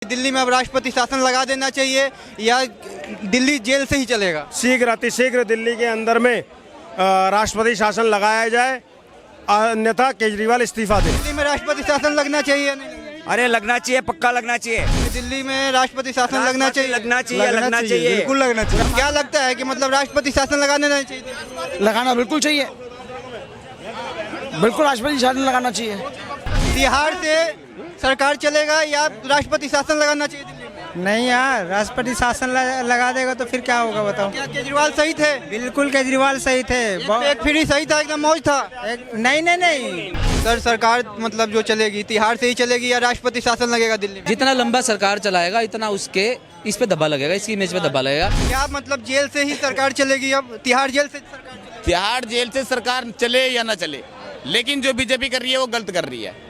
दिल्ली में अब राष्ट्रपति शासन लगा देना चाहिए या दिल्ली जेल से ही चलेगा? शीघ्र अतिशीघ्र दिल्ली के अंदर में राष्ट्रपति शासन लगाया जाए, अन्यथा केजरीवाल इस्तीफा दे। दिल्ली में राष्ट्रपति शासन लगना चाहिए या नहीं लगना चाहिए? अरे लगना चाहिए, पक्का लगना चाहिए। दिल्ली में राष्ट्रपति शासन लगना चाहिए? लगना चाहिए। बिल्कुल लगना चाहिए। क्या लगता है कि मतलब राष्ट्रपति शासन लगाना नहीं चाहिए? लगाना बिल्कुल चाहिए, बिल्कुल राष्ट्रपति शासन लगाना चाहिए। बिहार से सरकार चलेगा या राष्ट्रपति शासन लगाना चाहिए दिल्ली में? नहीं यार, राष्ट्रपति शासन लगा देगा तो फिर क्या होगा बताओ। क्या केजरीवाल सही थे? बिल्कुल केजरीवाल सही थे। एक फ्री सही था, एकदम मौज था। नहीं सर सरकार मतलब जो चलेगी तिहाड़ से ही चलेगी या राष्ट्रपति शासन लगेगा दिल्ली में? जितना लंबा सरकार चलाएगा इतना उसके इस पे दबा लगेगा, इसकी इमेज पे दबा लगेगा। क्या मतलब जेल से ही सरकार चलेगी? अब तिहाड़ जेल से सरकार चलेगी? तिहाड़ जेल से सरकार चले या ना चले, लेकिन जो बीजेपी कर रही है वो गलत कर रही है।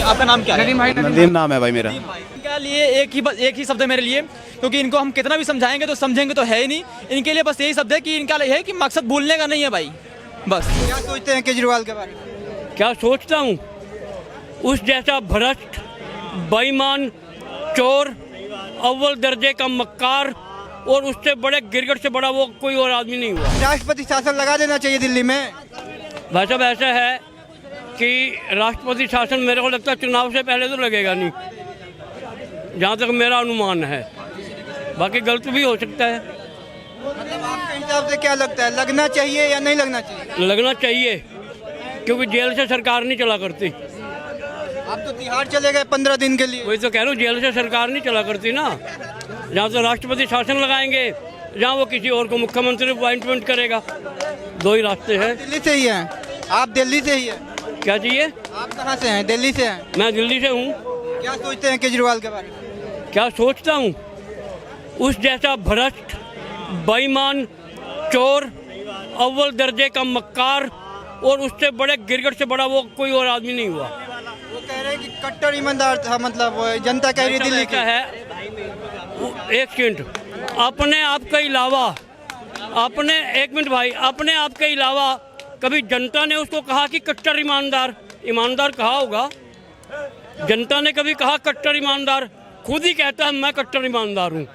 आपका नाम क्या है? नदीम नाम है भाई मेरा। इनके लिए एक ही शब्द है मेरे लिए, क्योंकि इनको हम कितना भी समझाएंगे तो समझेंगे तो है ही नहीं। इनके लिए बस यही शब्द है कि इनका है कि मकसद भूलने का नहीं है भाई, बस। क्या सोचते हैं केजरीवाल के बारे में? क्या सोचता हूँ, उस जैसा भ्रष्ट, बेईमान, चोर, अव्वल दर्जे का मक्कार और उससे बड़े गिरगिट से बड़ा वो कोई और आदमी नहीं हुआ। राष्ट्रपति शासन लगा देना चाहिए दिल्ली में? भाई साहब ऐसा है कि राष्ट्रपति शासन मेरे को लगता है चुनाव से पहले तो लगेगा नहीं, जहाँ तक मेरा अनुमान है, बाकी गलत भी हो सकता है। मतलब आपके हिसाब से क्या लगता है, लगना चाहिए या नहीं लगना चाहिए? लगना चाहिए, क्योंकि जेल से सरकार नहीं चला करती। आप तो तिहाड़ चले गए 15 दिन के लिए। वही तो कह रहा हूँ, जेल से सरकार नहीं चला करती ना। जहाँ तो राष्ट्रपति शासन लगाएंगे, जहाँ वो किसी और को मुख्यमंत्री अपॉइंटमेंट करेगा, दो ही रास्ते हैं। दिल्ली से ही हैं आप? दिल्ली से ही है? क्या चाहिए? आप कहाँ से हैं? दिल्ली से हैं? मैं दिल्ली से हूँ। क्या सोचते हैं केजरीवाल के बारे में? क्या सोचता हूँ, उस जैसा भ्रष्ट, बेईमान, चोर, अव्वल दर्जे का मक्कार और उससे बड़े गिरगिट से बड़ा वो कोई और आदमी नहीं हुआ। वो कह रहे हैं कि कट्टर ईमानदार था, मतलब जनता कह रही है दिल्ली की। है एक सेकंड, अपने आप के अलावा, अपने एक मिनट भाई, अपने आप के अलावा कभी जनता ने उसको कहा कि कट्टर ईमानदार? ईमानदार कहा होगा? जनता ने कभी कहा कट्टर ईमानदार? खुद ही कहता है मैं कट्टर ईमानदार हूँ।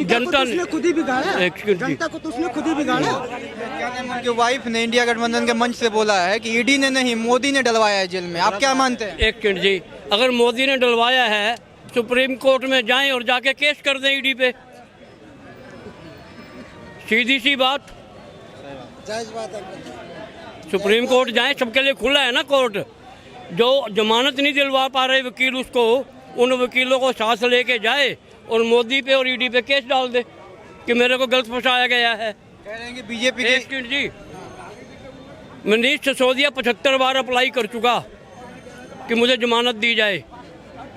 जनता ने खुद ही बिगाड़ा। एक सेकंड, जनता को तो उसने खुद ही बिगाड़ा। क्या नाम है, उनकी वाइफ ने इंडिया गठबंधन के मंच से बोला है कि ईडी ने नहीं, मोदी ने डलवाया है जेल में। आप क्या मानते हैं? एक सेकंड जी, अगर मोदी ने डलवाया है, सुप्रीम कोर्ट में जाएं और जाके केस कर दें ईडी पे, सीधी सी बात। सुप्रीम कोर्ट जाएं, सबके लिए खुला है ना कोर्ट। जो जमानत नहीं दिलवा पा रहे वकील, उसको, उन वकीलों को साथ लेके जाए और मोदी पे और ईडी पे केस डाल दे कि मेरे को गलत फंसाया गया है। कह रहे हैं कि बीजेपी एक मिनट जी, मनीष सिसोदिया 75 बार अप्लाई कर चुका कि मुझे जमानत दी जाए,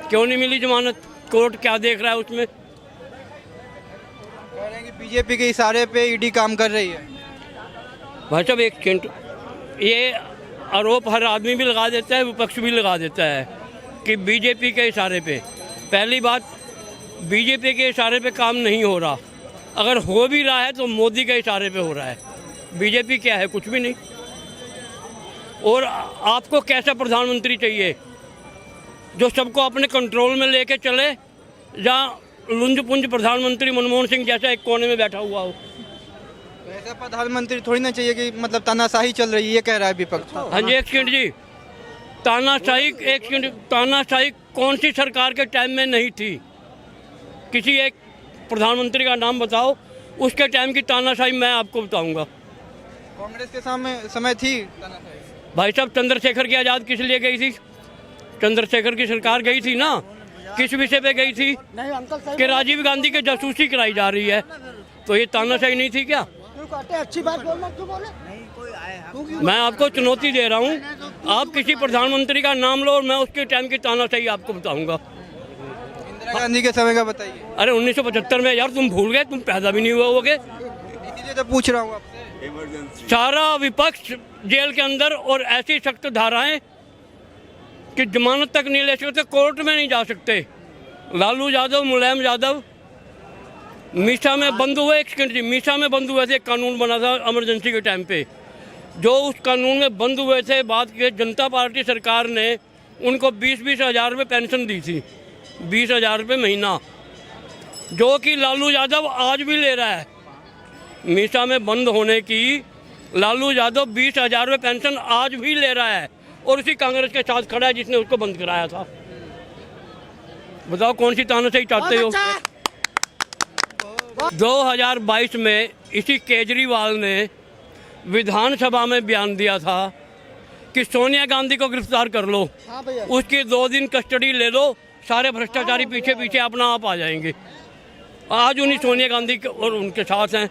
क्यों नहीं मिली जमानत? कोर्ट क्या देख रहा है उसमें? कह रहे हैं कि बीजेपी के इशारे पे ईडी काम कर रही है। भाई साहब एक सेकंड, ये आरोप हर आदमी भी लगा देता है, विपक्ष भी लगा देता है कि बीजेपी के इशारे पे। पहली बात, बीजेपी के इशारे पे काम नहीं हो रहा। अगर हो भी रहा है तो मोदी के इशारे पे हो रहा है। बीजेपी क्या है? कुछ भी नहीं। और आपको कैसा प्रधानमंत्री चाहिए जो सबको अपने कंट्रोल में लेके चले, जहाँ लुंज पुंज प्रधानमंत्री मनमोहन सिंह जैसा एक कोने में बैठा हुआ हो? ऐसा प्रधानमंत्री थोड़ी ना चाहिए कि मतलब तानाशाही चल रही है, ये कह रहा है विपक्ष। हाँ जी, एक सेकंड जी, तानाशाही, एक सेकंड, तानाशाही कौन सी सरकार के टाइम में नहीं थी? किसी एक प्रधानमंत्री का नाम बताओ, उसके टाइम की तानाशाही मैं आपको बताऊंगा। कांग्रेस के समय थी तानाशाही। भाई साहब, चंद्रशेखर की आज़ाद किस लिए गई थी? चंद्रशेखर की सरकार गई थी ना। किस विषय पे गई थी? कि राजीव गांधी की जासूसी कराई जा रही है, तो ये तानाशाही नहीं थी क्या? अच्छी बात बोलना, क्यों बोले? मैं आपको चुनौती दे रहा हूँ, आप किसी प्रधानमंत्री का नाम लो और मैं उसके टाइम की तानाशाही आपको बताऊंगा। इंदिरा गांधी के समय का बताइए। अरे 1975 में यार, तुम भूल गए, तुम पैदा भी नहीं हुए होगे। इसीलिए तो पूछ रहा हूँ आपसे। सारा विपक्ष जेल के अंदर और ऐसी सख्त धाराएं कि जमानत तक नहीं ले सकते, कोर्ट में नहीं जा सकते। लालू यादव, मुलायम यादव मीसा में बंद हुए। एक सेकंड जी, मीसा में बंद हुए थे, कानून बना था इमरजेंसी के टाइम पे। जो उस कानून में बंद हुए थे, बात की जनता पार्टी सरकार ने उनको 20-20 हज़ार रुपये पेंशन दी थी। 20,000 रुपये महीना, जो कि लालू यादव आज भी ले रहा है। मीसा में बंद होने की लालू यादव 20,000 रुपये पेंशन आज भी ले रहा है और उसी कांग्रेस के साथ खड़ा है जिसने उसको बंद कराया था। बताओ कौन सी तानाशाही चाहते हो? 2022 में इसी केजरीवाल ने विधानसभा में बयान दिया था कि सोनिया गांधी को गिरफ्तार कर लो, उसकी 2 दिन कस्टडी ले लो, सारे भ्रष्टाचारी पीछे पीछे अपना आप आ जाएंगे। आज उन्हीं सोनिया गांधी और उनके साथ हैं।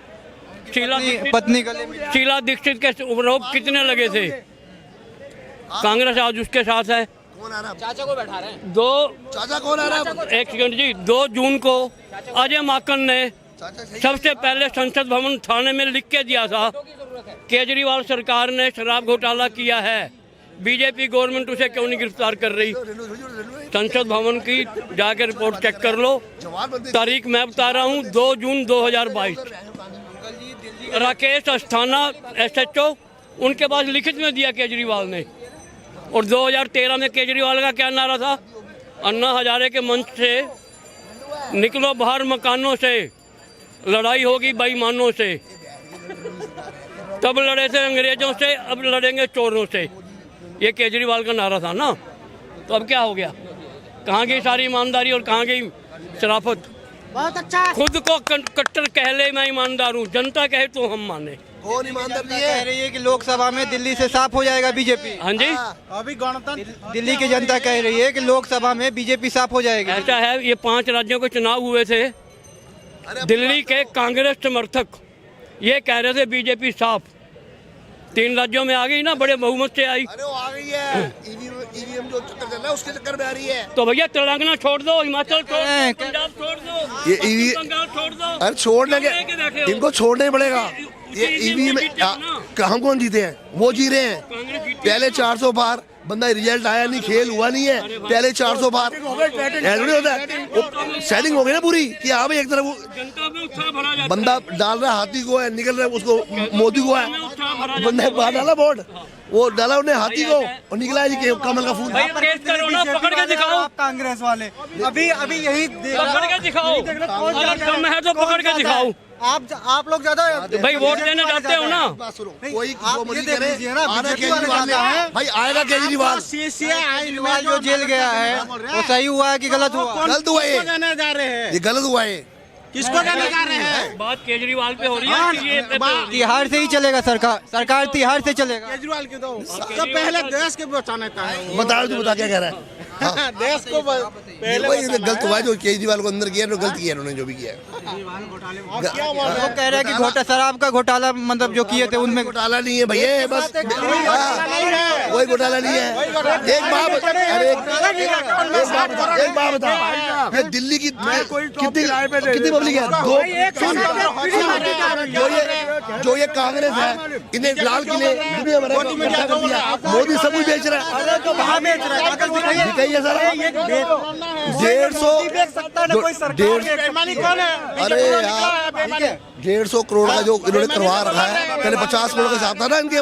पत्नी गले में शीला दीक्षित के आरोप कितने लगे थे? कांग्रेस आज उसके साथ है। चाचा को बैठा रहे हैं। चाचा कौन आ रहा है? एक सेकंड जी, 2 जून को अजय माकन ने सबसे पहले संसद भवन थाने में लिख के दिया था केजरीवाल सरकार ने शराब घोटाला किया है, बीजेपी गवर्नमेंट उसे क्यों नहीं गिरफ्तार कर रही। संसद भवन की जाकर रिपोर्ट चेक कर लो, तारीख मैं बता रहा हूँ 2 जून 2022। राकेश अस्थाना SHO उनके पास लिखित में दिया केजरीवाल ने। और 2013 में केजरीवाल का क्या नारा था? अन्ना हजारे के मंच से निकलो बाहर मकानों से, लड़ाई होगी बेईमानों से। तब लड़े थे अंग्रेजों से, अब लड़ेंगे चोरों से। ये केजरीवाल का नारा था ना। तो अब क्या हो गया? कहाँ गई सारी ईमानदारी और कहाँ गई शराफत? बहुत अच्छा। खुद को कट्टर कह ले मैं ईमानदार हूँ, जनता कहे तो हम माने। कौन ईमानदार नहीं कह रही है कि लोकसभा में दिल्ली से साफ हो जाएगा बीजेपी। हाँ जी, अभी गणतंत्र दिल्ली की जनता कह रही है कि लोकसभा में बीजेपी साफ हो जाएगी। ऐसा है, ये 5 राज्यों के चुनाव हुए थे। दिल्ली के कांग्रेस समर्थक ये कह रहे थे बीजेपी साफ। 3 राज्यों में आ गई ना, बड़े बहुमत से आई। अरे वो आ गई है, ईवीएम जो चक्कर चल रहा है उसके चक्कर में आ रही है। तो भैया तेलंगाना छोड़ दो, हिमाचल छोड़ दो, पंजाब छोड़ दो, ये बंगाल छोड़ दो। अरे छोड़ने के इनको छोड़ना ही पड़ेगा। ये ईवीएम कहाँ कौन जीते हैं? वो जी रहे हैं। पहले 400 बार बंदा रिजल्ट आया नहीं, खेल हुआ नहीं है, पहले 400 बार ऐसा नहीं होता है। सेटिंग हो गई ना पूरी कि हाँ भाई एक तरफ बंदा डाल रहा हाथी को है, निकल रहा है उसको मोदी को है, बंदा बाहर डाला वोट, वो डाला उन्हें हाथी को और निकला है जी कमल का फूल। पकड़ के दिखाओ कांग्रेस वाले अभी यही पकड़ के दिखाओ, अगर दम है तो पकड़ के दिखाओ। आप लोग ज्यादा भाई वोट देने जाते हो ना। कोई आप ये देख लीजिए ना, आना बीजेपी केजरीवाल वाले है भाई, आएगा केजरीवाल। केजरीवाल जो जेल गया है वो सही हुआ है कि गलत हुआ? गलत हुआ ये, जा रहे हैं, ये गलत हुआ है। किसको देने जा रहे हैं? बात केजरीवाल पे हो रही है कि ये तिहाड़ से ही चलेगा सरकार तिहाड़ से चलेगा। केजरीवाल की तो सब पहले देश के बचाने का है। बता तू बता क्या कह रहा है? देश को पहले वही गलत हुआ है जो केजरीवाल को अंदर किया, गलत किया उन्होंने जो भी किया। वो कह रहे हैं कि शराब का घोटाला मतलब जो किए थे उनमें घोटाला नहीं है भैया, बस कोई घोटाला नहीं है। एक बात बता, ये दिल्ली की कितनी पब्लिक है? जो ये कांग्रेस है इन्हें लाल किले दुनिया भर कर दिया, मोदी सब कुछ बेच रहा है। है सर 150 करोड़ का जो इन्होंने करवा रखा है, पहले 50 करोड़ का हिसाब था ना इनके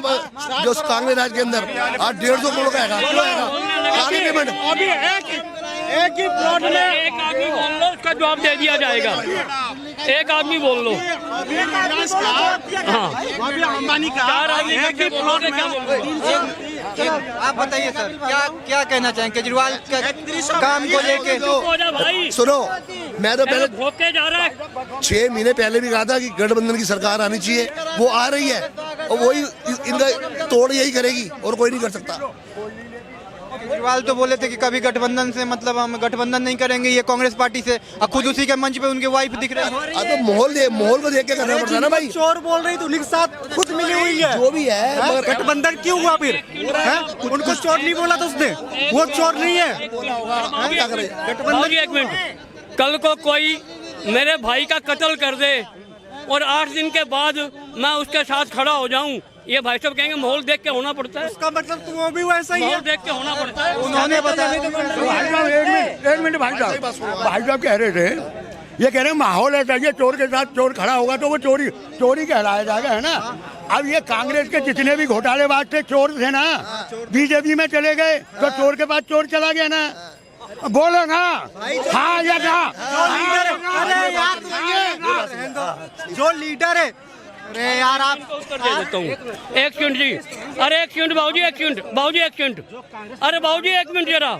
जो कांग्रेस राज के अंदर, आज 150 करोड़ का पेमेंट। एक ही प्लॉट में एक आदमी बोल लो, उसका जवाब दे दिया जाएगा। एक आदमी बोल लो, हाँ अंबानी का 4 आदमी के प्लॉट में क्या बोल? आप बताइए सर, क्या कहना चाहेंगे केजरीवाल के काम को लेके? भाई सुनो, मैं तो पहले भोके जा रहा है 6 महीने पहले भी कहा था कि गठबंधन की सरकार आनी चाहिए, वो आ रही है और वही इनका तोड़ यही करेगी और कोई नहीं कर सकता। केजरीवाल तो बोले थे कि कभी गठबंधन से मतलब हम गठबंधन नहीं करेंगे ये कांग्रेस पार्टी से, और खुद उसी के मंच पे उनके वाइफ दिख रही है। तो माहौल को देख के करना पड़ता है ना भाई। चोर बोल रही तो उनके साथ खुद मिली हुई है, जो भी है गठबंधन क्यों हुआ फिर? उनको चोर नहीं बोला था उसने, वो चोर नहीं है। गठबंधन। एक मिनट, कल को कोई मेरे भाई का कत्ल कर दे और 8 दिन के बाद मैं उसके साथ खड़ा हो जाऊं, ये भाई साहब कहेंगे माहौल देख के होना पड़ता है। उसका मतलब तो वो भी वैसा ही है, माहौल देख के होना पड़ता है। उन्होंने बताया। एक मिनट भाई साहब कह रहे थे, ये कह रहे हैं माहौल ऐसा है, चोर के साथ चोर खड़ा होगा तो वो चोरी कहलाया जाएगा, है ना। अब ये कांग्रेस के जितने भी घोटालेबाज थे चोर थे ना, बीजेपी में चले गए तो चोर के पास चोर चला गया ना। बोलो ना हाँ या ना। अरे यार जो लीडर है, अरे यार आप उत्तर दे देता हूँ। एक मिनट जी, अरे एक मिनट बाबूजी, एक मिनट बाबूजी, एक मिनट, अरे बाबूजी एक मिनट जरा।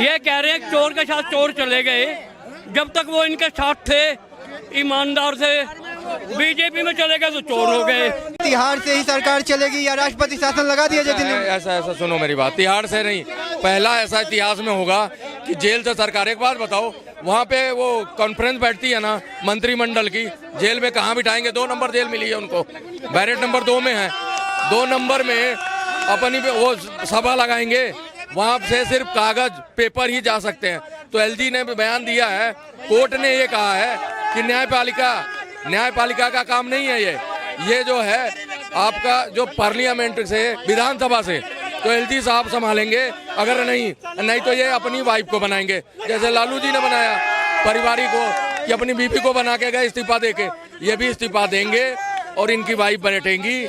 ये कह रहे हैं चोर के साथ चोर चले गए, जब तक वो इनके साथ थे ईमानदार से, बीजेपी में चले गए तो चोर हो गए। तिहाड़ से ही सरकार चलेगी या राष्ट्रपति शासन लगा दिया जाए दिल्ली में? ऐसा सुनो मेरी बात, तिहाड़ से नहीं, पहला ऐसा इतिहास में होगा कि जेल से सरकार। एक बात बताओ, वहाँ पे वो कॉन्फ्रेंस बैठती है ना मंत्रिमंडल की, जेल में कहाँ बिठाएंगे? 2 नंबर जेल मिली है उनको, बैरेट नंबर 2 में है। 2 नंबर में अपनी वो सभा लगाएंगे, वहाँ से सिर्फ कागज पेपर ही जा सकते हैं। तो एलजी ने भी बयान दिया है, कोर्ट ने ये कहा है कि न्यायपालिका का काम नहीं है ये जो है आपका जो पार्लियामेंट से, विधानसभा से, तो एलजी साहब संभालेंगे। अगर नहीं तो ये अपनी वाइफ को बनाएंगे, जैसे लालू जी ने बनाया पारिवारिक को कि अपनी बीबी को बना के गए इस्तीफा देके, ये भी इस्तीफा देंगे और इनकी वाइफ बैठेंगी।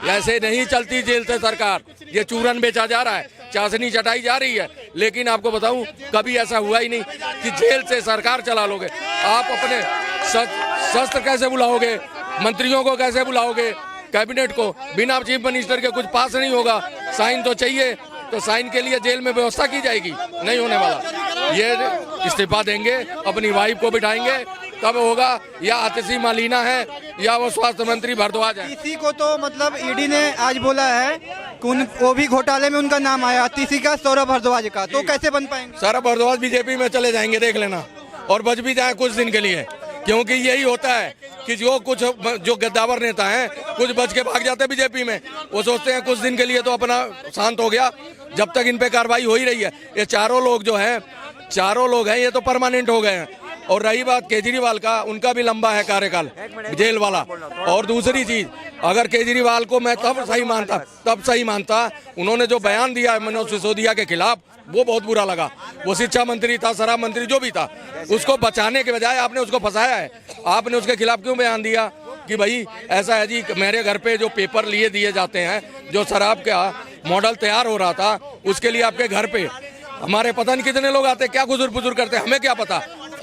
ऐसे नहीं चलती जेल से सरकार। ये चूरन बेचा जा रहा है, चाशनी चटाई जा रही है, लेकिन आपको बताऊं कभी ऐसा हुआ ही नहीं कि जेल से सरकार चला लोगे। आप अपने शस्त्र कैसे बुलाओगे, मंत्रियों को कैसे बुलाओगे, कैबिनेट को बिना चीफ मिनिस्टर के कुछ पास नहीं होगा। साइन तो चाहिए, तो साइन के लिए जेल में व्यवस्था की जाएगी, नहीं होने वाला। ये इस्तीफा देंगे, अपनी वाइफ को बिठाएंगे, तब होगा। या आतिशी मालिना है या वो स्वास्थ्य मंत्री भारद्वाज है। इसी को तो मतलब ईडी ने आज बोला है कि वो भी घोटाले में उनका नाम आया, आतिशी का, सौरभ भारद्वाज का, तो कैसे बन पाएंगे? सौरभ भारद्वाज बीजेपी में चले जाएंगे, देख लेना, और बच भी जाए कुछ दिन के लिए, क्योंकि यही होता है कि जो गद्दावर नेता हैं कुछ बच के भाग जाते हैं बीजेपी में। वो सोचते हैं कुछ दिन के लिए तो अपना शांत हो गया, जब तक इन पे कार्रवाई हो ही रही है। ये चारों लोग हैं, ये तो परमानेंट हो गए हैं। और रही बात केजरीवाल का, उनका भी लंबा है कार्यकाल जेल वाला। और दूसरी चीज, अगर केजरीवाल को मैं तब सही मानता, उन्होंने जो बयान दिया है मनोज सिसोदिया के खिलाफ, वो बहुत बुरा लगा। वो शिक्षा मंत्री था, शराब मंत्री जो भी था, उसको बचाने के बजाय आपने उसको फंसाया है। आपने उसके खिलाफ क्यों बयान दिया कि भाई ऐसा है जी, मेरे घर पे जो पेपर दिए जाते हैं, जो शराब का मॉडल तैयार हो रहा था, उसके लिए आपके घर पे हमारे पता नहीं कितने लोग आते, क्या गुजर पुजुर करते, हमें क्या पता।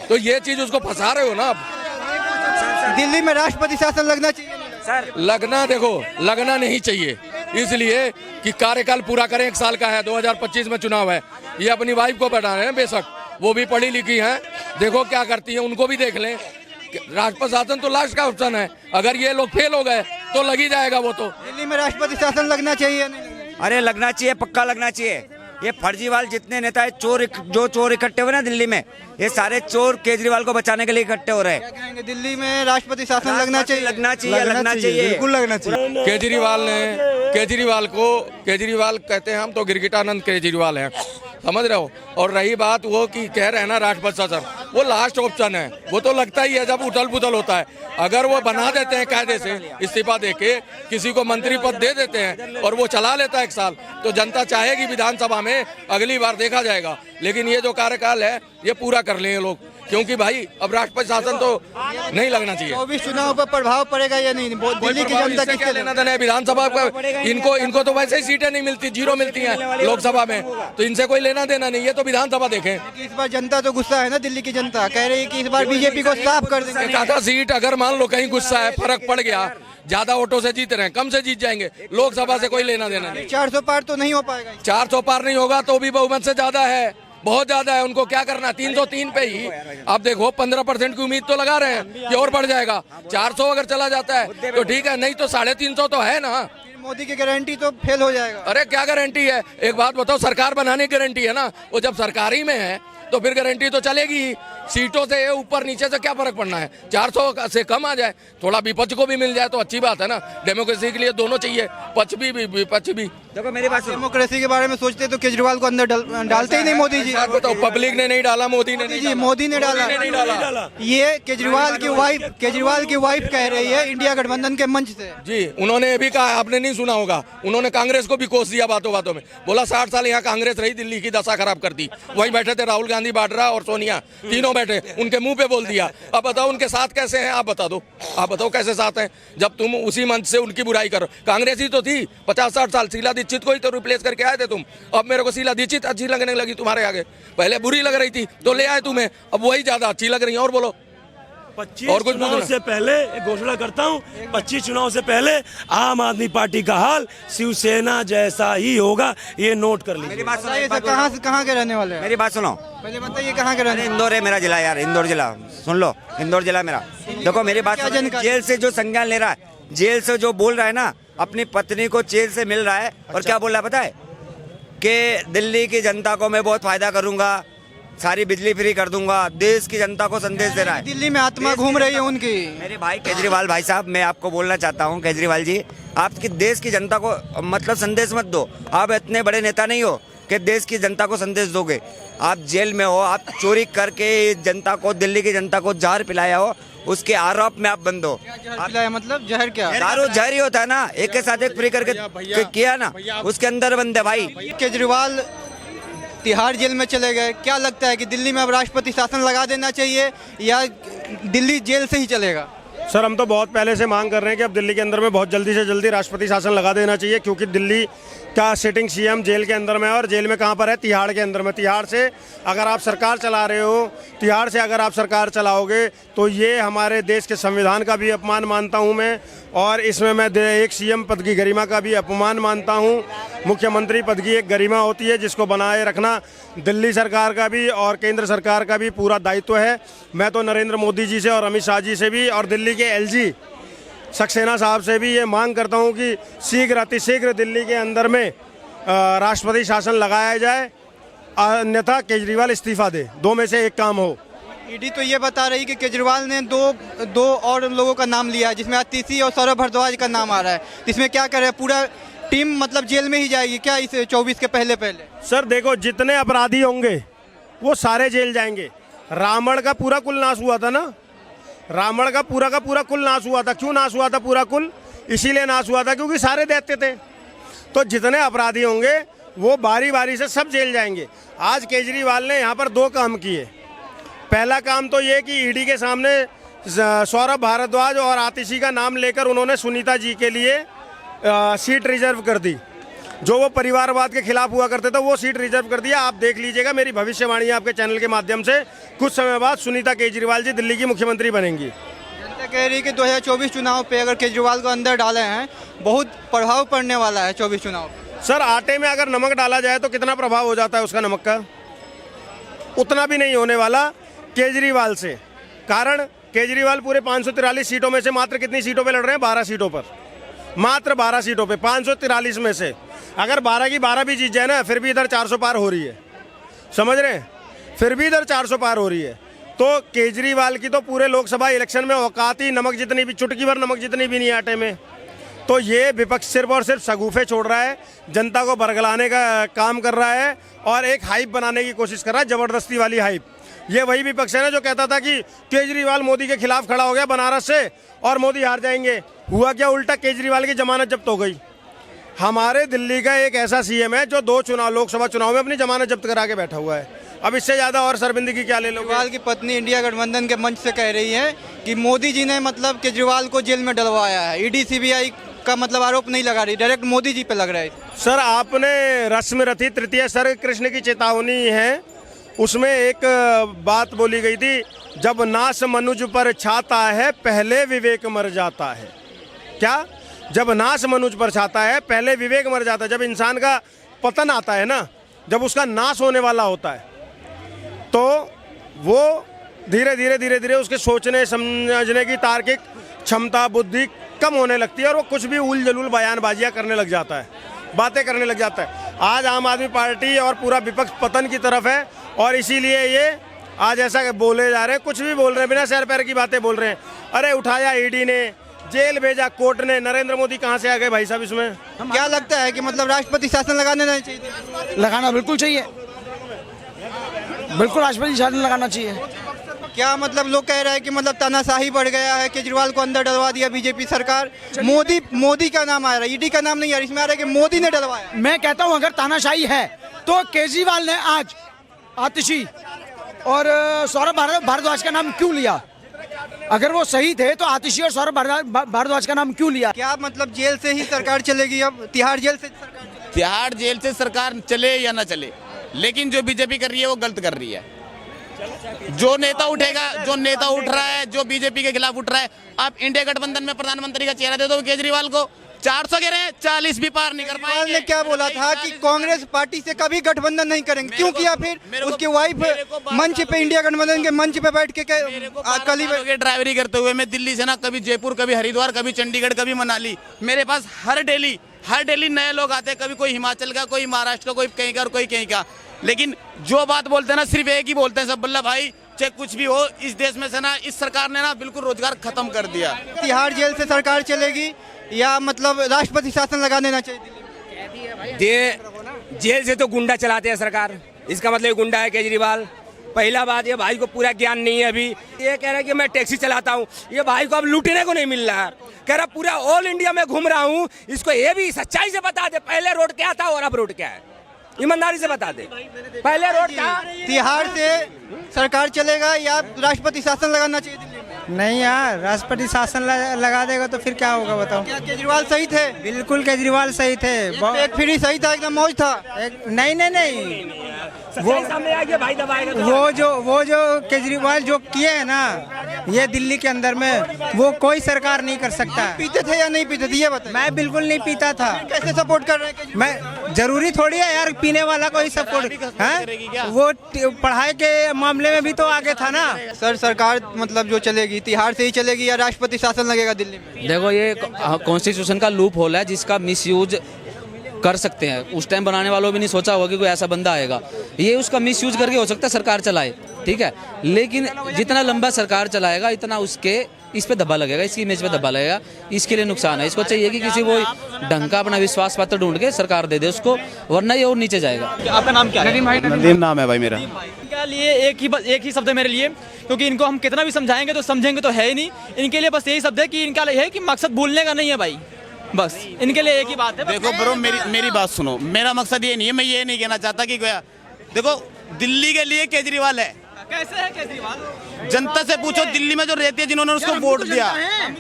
तो ये चीज उसको फंसा रहे हो ना आप। दिल्ली में राष्ट्रपति शासन लगना चाहिए? लगना नहीं चाहिए, इसलिए कि कार्यकाल पूरा करें। 1 साल का है, 2025 में चुनाव है। ये अपनी वाइफ को बैठा रहे हैं, बेशक वो भी पढ़ी लिखी हैं, देखो क्या करती है, उनको भी देख लें। राष्ट्रपति शासन तो लास्ट का ऑप्शन है, अगर ये लोग फेल हो गए तो लग ही जाएगा वो तो। दिल्ली में राष्ट्रपति शासन लगना चाहिए? नहीं, अरे लगना चाहिए, पक्का लगना चाहिए। ये फर्जीवाल जितने नेता है, चोर इकट्ठे हुए ना दिल्ली में, ये सारे चोर केजरीवाल को बचाने के लिए इकट्ठे हो रहे हैं। क्या कहेंगे, दिल्ली में राष्ट्रपति शासन लगना चाहिए? लगना चाहिए, बिल्कुल लगना चाहिए। केजरीवाल कहते हैं हम तो गिरगिटानंद केजरीवाल हैं, समझ रहे हो। और रही बात वो कि कह रहे हैं ना राष्ट्रपति शासन, वो लास्ट ऑप्शन है, वो तो लगता ही है जब उथल पुथल होता है। अगर वो बना देते हैं कायदे से, इस्तीफा देके किसी को मंत्री पद दे देते हैं और वो चला लेता है 1 साल, तो जनता चाहेगी विधानसभा में अगली बार देखा जाएगा। लेकिन ये जो कार्यकाल है ये पूरा कर लें लोग, क्योंकि भाई अब राष्ट्रपति शासन तो नहीं लगना चाहिए। 24 चुनाव पर प्रभाव पड़ेगा या नहीं? दिल्ली की जनता क्या किससे लेना देना है विधानसभा का? इनको तो वैसे ही सीटें नहीं मिलती, 0 मिलती हैं लोकसभा में, तो इनसे कोई लेना देना नहीं। ये तो विधानसभा देखें। इस बार जनता तो गुस्सा है ना, दिल्ली की जनता कह रही है कि इस बार बीजेपी को साफ कर देंगे। एक आधा सीट अगर मान लो कहीं गुस्सा है, फर्क पड़ गया, ज्यादा वोटों से जीत रहे हैं, कम से जीत जाएंगे, लोकसभा से कोई लेना देना नहीं। 400 पार तो नहीं हो पाएगा। 400 पार नहीं होगा तो भी बहुमत से ज्यादा है, बहुत ज्यादा है। उनको क्या करना, 303 पे ही आप देखो 15% की उम्मीद तो लगा रहे हैं कि और बढ़ जाएगा। 400 अगर चला जाता है तो ठीक है, नहीं तो 350 तो है ना। मोदी की गारंटी तो फेल हो जाएगा। अरे क्या गारंटी है, एक बात बताओ, सरकार बनाने की गारंटी है ना, वो जब सरकारी में है तो फिर गारंटी तो चलेगी ही। सीटों से ऊपर नीचे से क्या फर्क पड़ना है, 400 से कम आ जाए, थोड़ा विपक्ष को भी मिल जाए तो अच्छी बात है ना। डेमोक्रेसी के लिए दोनों चाहिए, पक्ष भी विपक्ष भी। देखो मेरी बात, डेमोक्रेसी के बारे में सोचते तो केजरीवाल को अंदर डालते ही नहीं मोदी जी। बताओ, पब्लिक ने नहीं डाला, मोदी ने नहीं डाला। मोदी ने डाला। ये केजरीवाल की वाइफ कह रही है इंडिया गठबंधन के मंच से। जी, उन्होंने भी कहा, आपने नहीं सुना होगा, उन्होंने कांग्रेस को भी कोस दिया बातों बातों में, बोला 60 साल यहाँ कांग्रेस रही, दिल्ली की दशा खराब कर दी। वहीं बैठे थे राहुल गांधी गांधी वाड्रा और सोनिया तीनों बैठे, उनके मुंह पे बोल दिया। अब बताओ उनके साथ कैसे हैं, आप बता दो, आप बताओ कैसे साथ हैं जब तुम उसी मंच से उनकी बुराई करो। कांग्रेस ही तो थी 50-60 साल, शीला दीक्षित को ही तो रिप्लेस करके आए थे तुम। अब मेरे को शीला दीक्षित अच्छी लगने लगी तुम्हारे आगे, पहले बुरी लग रही थी तो ले आए तुम्हें, अब वही ज्यादा अच्छी लग रही है। और बोलो 25 चुनाव से पहले एक घोषणा करता हूँ, 25 चुनाव से पहले आम आदमी पार्टी का हाल शिवसेना जैसा ही होगा, ये नोट कर लीजिए। मेरी बात सुनो, बताइए सर, कहाँ के रहने वाले हैं? मेरी बात सुनो, पहले बताइए कहाँ के रहने? इंदौर है मेरा जिला यार, इंदौर जिला सुन लो, इंदौर जिला मेरा। देखो मेरी बात सुनो, जेल से जो संज्ञान ले रहा है, जेल से जो बोल रहा है ना, अपनी पत्नी को जेल से मिल रहा है और क्या बोल रहा है पता है, कि दिल्ली की जनता को मैं बहुत फायदा करूंगा, सारी बिजली फ्री कर दूंगा, देश की जनता को संदेश दे रहा है। दिल्ली में आत्मा घूम रही है उनकी। मेरे भाई केजरीवाल भाई साहब, मैं आपको बोलना चाहता हूँ केजरीवाल जी, आपकी देश की जनता को मतलब संदेश मत दो। आप इतने बड़े नेता नहीं हो कि देश की जनता को संदेश दोगे। आप जेल में हो, आप चोरी करके जनता को, दिल्ली की जनता को जहर पिलाया हो, उसके आरोप में आप बंद हो। मतलब जहर क्या? दारू जहर ही होता है ना, एक के साथ एक फ्री करके किया ना, उसके अंदर बंद है भाई। केजरीवाल तिहाड़ जेल में चले गए, क्या लगता है कि दिल्ली में अब राष्ट्रपति शासन लगा देना चाहिए या दिल्ली जेल से ही चलेगा? सर हम तो बहुत पहले से मांग कर रहे हैं कि अब दिल्ली के अंदर में बहुत जल्दी से जल्दी राष्ट्रपति शासन लगा देना चाहिए, क्योंकि दिल्ली का सिटिंग सीएम जेल के अंदर में है, और जेल में कहाँ पर है? तिहाड़ के अंदर में। तिहाड़ से अगर आप सरकार चला रहे हो, तिहाड़ से अगर आप सरकार चलाओगे तो ये हमारे देश के संविधान का भी अपमान मानता हूँ मैं, और इसमें मैं एक सीएम पद की गरिमा का भी अपमान मानता हूँ। मुख्यमंत्री पद की एक गरिमा होती है जिसको बनाए रखना दिल्ली सरकार का भी और केंद्र सरकार का भी पूरा दायित्व है। मैं तो नरेंद्र मोदी जी से और अमित शाह जी से भी और दिल्ली के एलजी सक्सेना साहब से भी ये मांग करता हूँ कि शीघ्र अतिशीघ्र दिल्ली के अंदर में राष्ट्रपति शासन लगाया जाए, अन्यथा केजरीवाल इस्तीफा दे, दो में से एक काम हो। ईडी तो ये बता रही कि केजरीवाल ने दो और लोगों का नाम लिया है, जिसमें आतिशी और सौरभ भारद्वाज का नाम आ रहा है। इसमें क्या करे, पूरा टीम मतलब जेल में ही जाएगी क्या इस 24 के पहले? सर देखो, जितने अपराधी होंगे वो सारे जेल जाएंगे। रावण का पूरा कुल नाश हुआ था ना, रावण का पूरा कुल नाश हुआ था। क्यों नाश हुआ था पूरा कुल? इसीलिए नाश हुआ था क्योंकि सारे दैत्य थे। तो जितने अपराधी होंगे वो बारी बारी से सब जेल जाएंगे। आज केजरीवाल ने यहाँ पर दो काम किए। पहला काम तो ये कि ईडी के सामने सौरभ भारद्वाज और आतिशी का नाम लेकर उन्होंने सुनीता जी के लिए सीट रिजर्व कर दी। जो वो परिवारवाद के खिलाफ हुआ करते थे वो सीट रिजर्व कर दिया। आप देख लीजिएगा, मेरी भविष्यवाणी आपके चैनल के माध्यम से, कुछ समय बाद सुनीता केजरीवाल जी दिल्ली की मुख्यमंत्री बनेंगी। जनता कह रही है कि 2024 चुनाव पे अगर केजरीवाल को अंदर डाले हैं बहुत प्रभाव पड़ने वाला है 24 चुनाव। सर आटे में अगर नमक डाला जाए तो कितना प्रभाव हो जाता है उसका नमक का? उतना भी नहीं होने वाला केजरीवाल से। कारण केजरीवाल पूरे 543 सीटों में से मात्र कितनी सीटों पे लड़ रहे हैं? 12 सीटों पर, मात्र 12 सीटों पे 543 में से अगर 12 की 12 भी जीत जाए ना, फिर भी इधर 400 पार हो रही है। समझ रहे हैं? फिर भी इधर 400 पार हो रही है। तो केजरीवाल की तो पूरे लोकसभा इलेक्शन में औकात ही नमक जितनी भी, चुटकी भर नमक जितनी भी नहीं आटे में। तो ये विपक्ष सिर्फ और सिर्फ शगुफे छोड़ रहा है, जनता को बरगलाने का काम कर रहा है और एक हाइप बनाने की कोशिश कर रहा है, जबरदस्ती वाली हाइप। ये वही विपक्ष है ना जो कहता था कि केजरीवाल मोदी के खिलाफ खड़ा हो गया बनारस से और मोदी हार जाएंगे। हुआ क्या? उल्टा केजरीवाल की जमानत जब्त हो गई। हमारे दिल्ली का एक ऐसा सीएम है जो 2 चुनाव, लोकसभा चुनाव में अपनी जमानत जब्त करा के बैठा हुआ है। अब इससे ज्यादा और शर्मिंदगी क्या ले लो? केजरीवाल की पत्नी इंडिया गठबंधन के मंच से कह रही है कि मोदी जी ने मतलब केजरीवाल को जेल में डलवाया है। ईडी सीबीआई का मतलब आरोप नहीं लगा रही, डायरेक्ट मोदी जी पे लग रहा है। सर आपने रस्म रथी तृतीय सर्ग कृष्ण की चेतावनी है, उसमें एक बात बोली गई थी, जब नाश मनुज पर छाता है पहले विवेक मर जाता है। क्या? जब नाश मनुज पर छाता है पहले विवेक मर जाता है। जब इंसान का पतन आता है ना, जब उसका नाश होने वाला होता है, तो वो धीरे धीरे उसके सोचने समझने की तार्किक क्षमता, बुद्धि कम होने लगती है और वो कुछ भी उल जलूल बयानबाजियाँ करने लग जाता है, बातें करने लग जाता है। आज आम आदमी पार्टी और पूरा विपक्ष पतन की तरफ है और इसीलिए ये आज ऐसा बोले जा रहे हैं, कुछ भी बोल रहे हैं, बिना सैर पैर की बातें बोल रहे हैं। अरे उठाया ईडी ने, जेल भेजा कोर्ट ने, नरेंद्र मोदी कहाँ से आ गए भाई साहब इसमें? क्या लगता है कि मतलब राष्ट्रपति शासन लगाने नहीं चाहिए? लगाना बिल्कुल चाहिए, बिल्कुल राष्ट्रपति शासन लगाना चाहिए। क्या मतलब लोग कह रहे हैं कि मतलब तानाशाही बढ़ गया है, केजरीवाल को अंदर डलवा दिया बीजेपी सरकार, मोदी का नाम आ रहा है, ईडी का नाम नहीं आ रहा, इसमें आ रहा है कि मोदी ने डलवाया। मैं कहता हूं अगर तानाशाही है तो केजरीवाल ने आज आतिशी और सौरभ भारद्वाज का नाम क्यों लिया? अगर वो सही थे तो आतिशी और सौरभ भारद्वाज का नाम क्यों लिया? क्या मतलब जेल से ही सरकार चलेगी? अब तिहाड़ जेल से सरकार चलेगी? तिहाड़ जेल से सरकार चले या ना चले, लेकिन जो बीजेपी कर रही है वो गलत कर रही है। जो नेता उठेगा, जो नेता उठ रहा है, जो बीजेपी के खिलाफ उठ रहा है, आप इंडिया गठबंधन में प्रधानमंत्री का चेहरा दे दो केजरीवाल को, 400 कह रहे हैं, 40 भी पार नहीं कर पाएंगे। ने क्या बोला था कि कांग्रेस पार्टी से कभी गठबंधन नहीं करेंगे, क्यों किया फिर? उसकी वाइफ मंच पे, इंडिया गठबंधन के मंच पे बैठ के कल ही ड्राइवरी करते हुए मैं दिल्ली से ना कभी जयपुर, कभी हरिद्वार, कभी चंडीगढ़, कभी मनाली, मेरे पास हर डेली नए लोग आते हैं, कभी कोई हिमाचल का, कोई महाराष्ट्र का, कोई कहीं का और कोई कहीं का। लेकिन जो बात बोलते हैं ना, सिर्फ एक ही बोलते हैं सब, बल्ला भाई चाहे कुछ भी हो, इस देश में से ना इस सरकार ने ना बिल्कुल रोजगार खत्म कर दिया। तिहाड़ जेल से सरकार चलेगी या मतलब राष्ट्रपति शासन लगा देना चाहिए? जेल से तो गुंडा चलाते हैं सरकार, इसका मतलब गुंडा है केजरीवाल। पहला बात, ये भाई को पूरा ज्ञान नहीं है। अभी ये कह रहा है कि मैं टैक्सी चलाता हूँ, ये भाई को अब लूटने को नहीं मिल रहा है। कह रहा पूरा ऑल इंडिया में घूम रहा हूँ, इसको ये भी सच्चाई से बता दे, पहले रोड क्या था और अब रोड क्या है, ईमानदारी से बता दे। पहले रोड था। तिहाड़ से सरकार चलेगा या राष्ट्रपति शासन लगाना चाहिए दिल्ली में? नहीं यार, राष्ट्रपति शासन लगा देगा तो फिर क्या होगा बताओ? क्या केजरीवाल सही थे? बिल्कुल केजरीवाल सही थे। एक फ्री सही था, एकदम मौज था। नहीं वो जो केजरीवाल जो किए हैं ना ये दिल्ली के अंदर में, वो कोई सरकार नहीं कर सकता। पीते थे या नहीं पीते थे ये बताइए। मैं बिल्कुल नहीं पीता था। कैसे सपोर्ट कर रहे हैं? मैं जरूरी थोड़ी है यार पीने वाला कोई सपोर्ट है, वो पढ़ाई के मामले में भी तो आगे था ना। सर सरकार मतलब जो चलेगी तिहाड़ से ही चलेगी या राष्ट्रपति शासन लगेगा दिल्ली में? देखो ये कॉन्स्टिट्यूशन का लूप होल है जिसका मिसयूज कर सकते हैं। उस टाइम बनाने वालों भी नहीं सोचा होगा कि कोई ऐसा बंदा आएगा, ये उसका मिसयूज करके हो सकता है सरकार चलाए, ठीक है। लेकिन जितना लंबा सरकार चलाएगा इतना उसके इस पे धब्बा लगेगा, इसकी इमेज पे धब्बा लगेगा, इसके लिए नुकसान है। इसको चाहिए कि किसी वो ढंग का अपना विश्वास पत्र ढूंढ के सरकार दे दे उसको, वरना ये और नीचे जाएगा। आपका नाम क्या है? नदीम नाम है भाई मेरा। इनके लिए एक ही शब्द है मेरे लिए, क्योंकि इनको हम कितना भी समझाएंगे तो समझेंगे तो है ही नहीं। इनके लिए बस यही शब्द है कि इनका है कि मकसद भूलने का नहीं है भाई, बस इनके लिए एक ही बात है। देखो ब्रो, मेरी बात सुनो, मेरा मकसद ये नहीं है, मैं ये नहीं कहना चाहता कि गया। देखो दिल्ली के लिए केजरीवाल है। कैसे है केजरीवाल? जनता से पूछो दिल्ली में जो रहती है, जिन्होंने उसको वोट दिया,